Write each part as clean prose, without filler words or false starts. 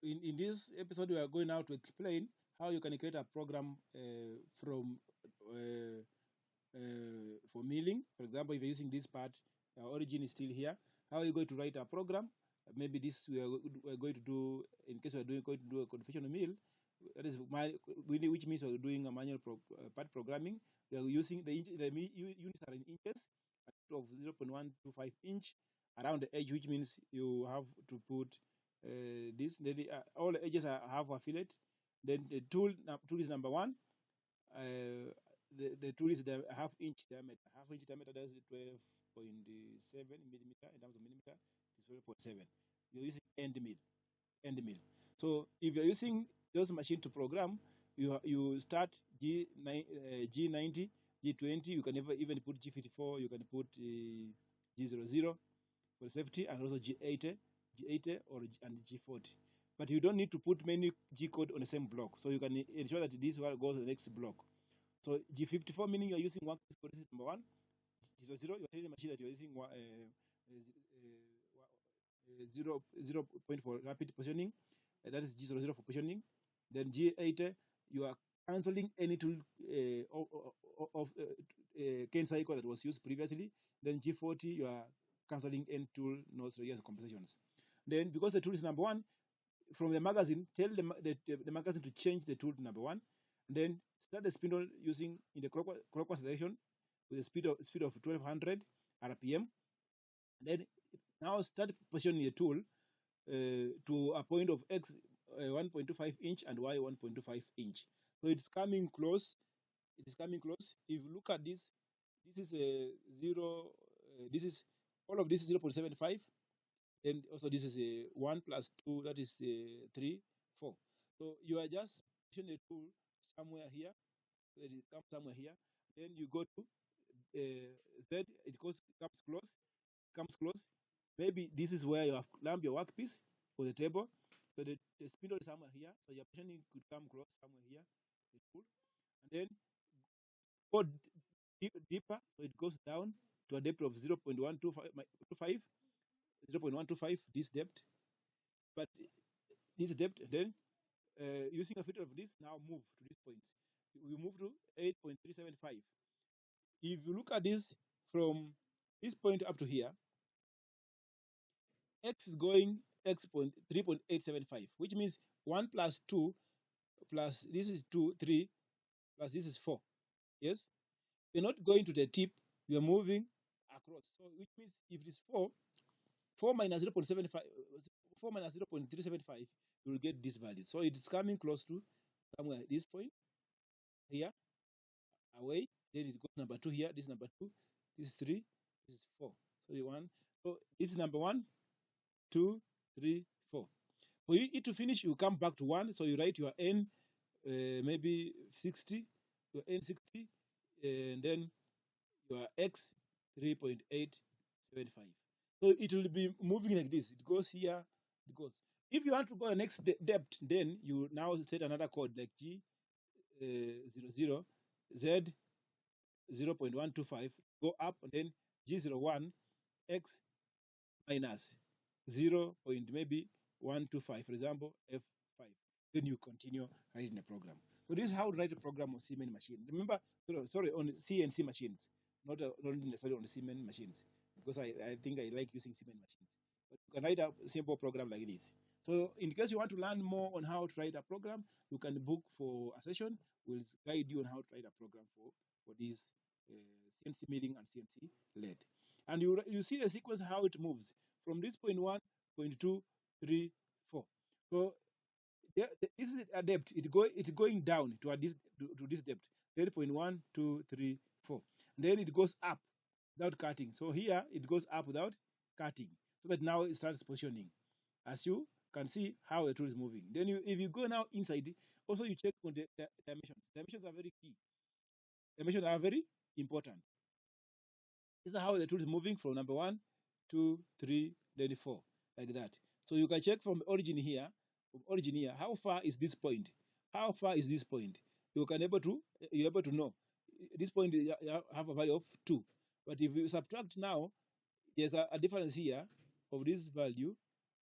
in this episode, we are going now to explain how you can create a program from for milling. For example, if you're using this part, origin is still here. How are you going to write a program? Maybe this we're going to do in case we're going to do a confectionery mill. That is which means we're doing a manual part programming. We are using the units are in inches of 0.125 inch around the edge, which means you have to put this. Then all the edges have a fillet. Then the tool is number one. The tool is the half-inch diameter. Half-inch diameter, that is 12.7 millimeter in terms of millimeter. It's 12.7. You're using end mill. End mill. So if you're using those machine to program, you start G9, G90, G20. You can even put G54. You can put G00 for safety, and also G80, and G40. But you don't need to put many G code on the same block. So you can ensure that this one goes to the next block. So G54 meaning you're using one code. This is number one. G00, you're telling the machine that you're using 0 point for rapid positioning. That is G00 for positioning. Then G80, you are cancelling any tool of cane cycle that was used previously. Then G40, you are cancelling any tool nodes, regears, compensations. Then because the tool is number one, from the magazine, tell the magazine to change the tool to number one. And then start the spindle using in the clockwise direction with a speed of 1200 RPM. And then now start positioning the tool to a point of X 1.25 inch and Y 1.25 inch. So it's coming close. It is coming close. If you look at this, this is a zero. This is all of this is 0.75. Then also this is a 1 plus 2, that is 3, 4. So you are just pushing the tool somewhere here. So it comes somewhere here. Then you go to Z. It comes close. Maybe this is where you have clamped your workpiece for the table. So the spindle is somewhere here. So your positioning could come close somewhere here. The tool, and then go deeper. So it goes down to a depth of 0.125. 0.125, this depth, but this depth, then using a filter of this, now move to this point. We move to 8.375. If you look at this from this point up to here, X is going X point 3.875, which means 1 plus 2 plus this is 2, 3, plus this is 4. Yes? You're not going to the tip, you're moving across. So which means if it is 4 minus 0.75, 4 minus 0.375, you will get this value. So it is coming close to somewhere this point here, away. Then it goes number 2 here. This is number 2. This is 3. This is 4. So the 1. So this is number 1, 2, 3, 4. For you to finish, you come back to 1. So you write your N, maybe 60, your N 60, and then your X 3.875. So it will be moving like this. It goes here, it goes. If you want to go the next depth, then you now set another code like G 00, Z 0.125, go up, and then G01, X minus 0. Maybe 125, for example, F5. Then you continue writing the program. So this is how to write a program on Siemens machine. Remember, sorry, on CNC machines, not necessarily on the Siemens machines, because I think I like using Siemens machines. But you can write a simple program like this. So in case you want to learn more on how to write a program, you can book for a session. We'll guide you on how to write a program for this CNC milling and CNC lathe. And you see the sequence how it moves from this point 1, point 2, 3, 4. So this is a depth. It's going down to this depth. 0.1, 2, 3, 4. And then it goes up without cutting. So here it goes up without cutting. So that now it starts positioning. As you can see how the tool is moving. Then if you go now inside, also you check on the dimensions. Dimensions are very key. Dimensions are very important. This is how the tool is moving from number 1, 2, 3, then 4, like that. So you can check from origin here, how far is this point? How far is this point? You're able to know. This point have a value of 2. But if you subtract now, there's a difference here of this value.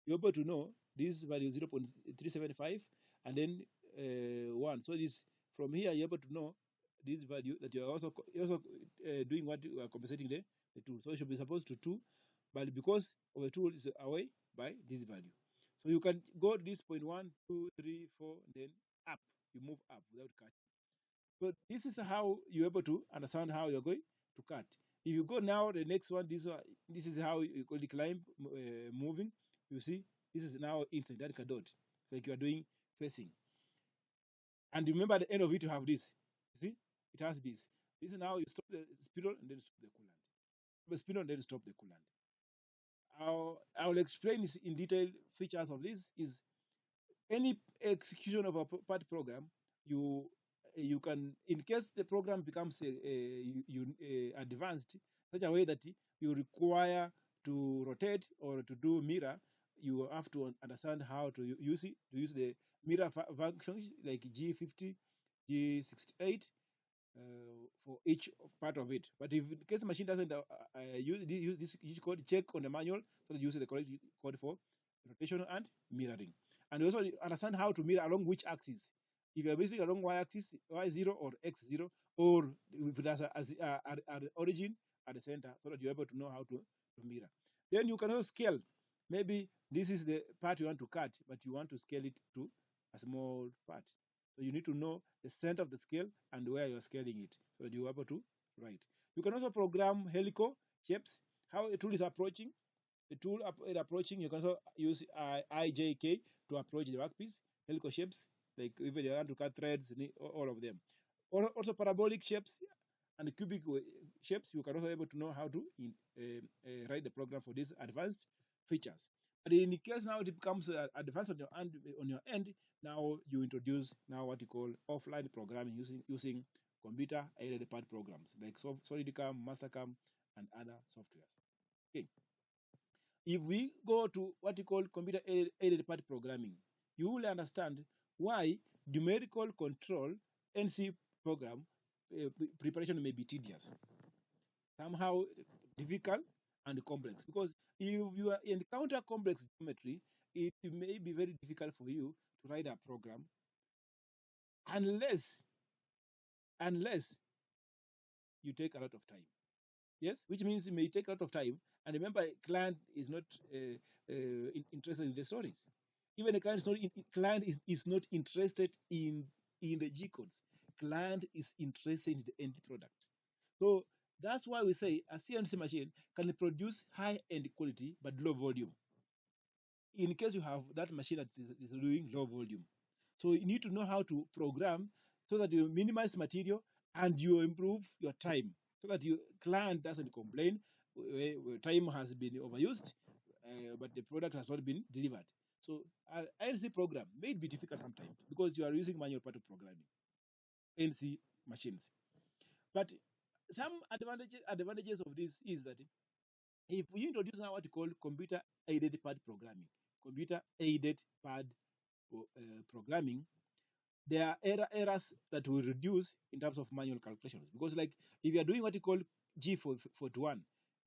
You're able to know this value 0.375, and then 1. So this from here you're able to know this value that you're also doing what you are compensating the tool. So it should be supposed to 2, but because of the tool is away by this value. So you can go to this point 1, 2, 3, 4, then up. You move up without cutting. So this is how you're able to understand how you're going to cut. If you go now, the next one, this is how you call the climb moving. You see, this is now inside that dot. It's like you are doing facing. And remember, at the end of it, you have this. You see, it has this. This is now you stop the spiral and then stop the coolant. The spiral and then stop the coolant. I'll explain this in detail. Features of this is any execution of a part program, you can, in case the program becomes advanced, such a way that you require to rotate or to do mirror, you have to understand how to use it, to use the mirror functions like G50, G68, for each part of it. But if in case the machine doesn't use this code, check on the manual so that you use the correct code for rotation and mirroring. And also understand how to mirror along which axis. If you're basically along y-axis, y0 or x0, or if it has an origin at the center, so that you're able to know how to mirror. Then you can also scale. Maybe this is the part you want to cut, but you want to scale it to a small part. So you need to know the center of the scale and where you're scaling it so that you're able to write. You can also program helical shapes, how a tool is approaching. The tool is approaching, you can also use IJK to approach the workpiece, helical shapes, like even you want to cut threads, all of them. Also parabolic shapes and cubic shapes, you can also be able to know how to write the program for these advanced features. But in the case now it becomes advanced on your end, now you introduce now what you call offline programming using computer aided part programs like Solidcam, Mastercam, and other softwares. Okay. If we go to what you call computer aided part programming, you will understand why numerical control NC program preparation may be tedious, somehow difficult and complex. Because if you encounter complex geometry, it may be very difficult for you to write a program unless you take a lot of time. Yes, which means it may take a lot of time. And remember, client is not interested in the stories. Even the client is not is not interested in the G codes. Client is interested in the end product. So that's why we say a CNC machine can produce high end quality but low volume. In case you have that machine that is doing low volume, so you need to know how to program so that you minimize material and you improve your time so that your client doesn't complain where time has been overused, but the product has not been delivered. So NC program may be difficult sometimes because you are using manual part of programming, NC machines. But some advantages of this is that if we introduce now what we call computer aided part programming, computer aided part programming, there are errors that will reduce in terms of manual calculations. Because like if you are doing what you call G41,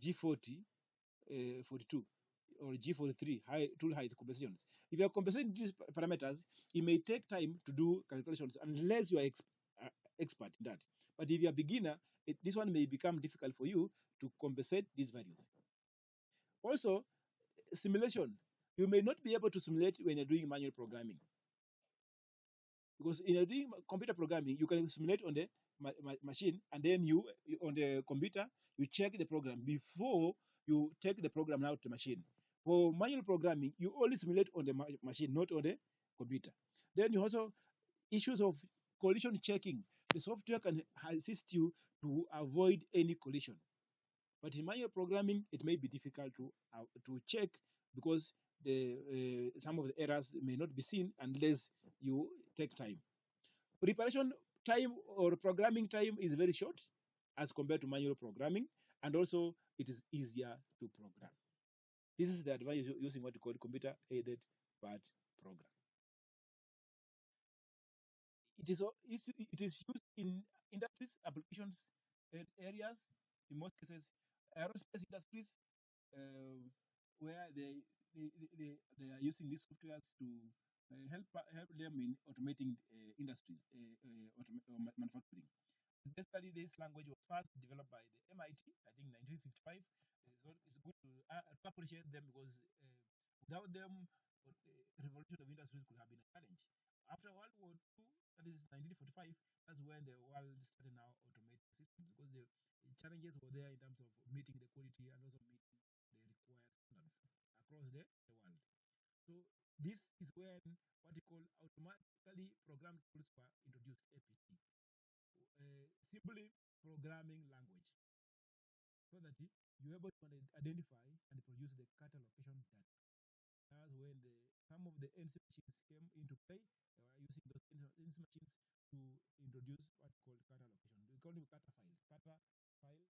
G40, 42, or G43, tool height compensations, if you are compensating these parameters, it may take time to do calculations unless you are expert in that. But if you are a beginner, this one may become difficult for you to compensate these values. Also, simulation. You may not be able to simulate when you're doing manual programming. Because in doing computer programming, you can simulate on the machine, and then you on the computer, you check the program before you take the program out to the machine. For manual programming, you only simulate on the machine, not on the computer. Then you also issues of collision checking. The software can assist you to avoid any collision. But in manual programming, it may be difficult to check because some of the errors may not be seen unless you take time. Preparation time or programming time is very short as compared to manual programming, and also it is easier to program. This is the advantage of using what we call computer aided part program. It is used in industries, applications, areas, in most cases, aerospace industries, where they are using these softwares to help them in automating industries, manufacturing. Basically, this language was first developed by the MIT, I think 1955. So it's good to appreciate them because without them, revolution of industries could have been a challenge. After World War II, that is 1945, that's when the world started now automating systems because the challenges were there in terms of meeting the quality and also meeting the required standards across the world. So this is when what you call automatically programmed tools were introduced, APT, simply programming language, so that you're able to identify and produce the cattle location data. That's when some of the NC machines came into play. They were using those NC machines to introduce what's called kata location. We call them kata files. Kata file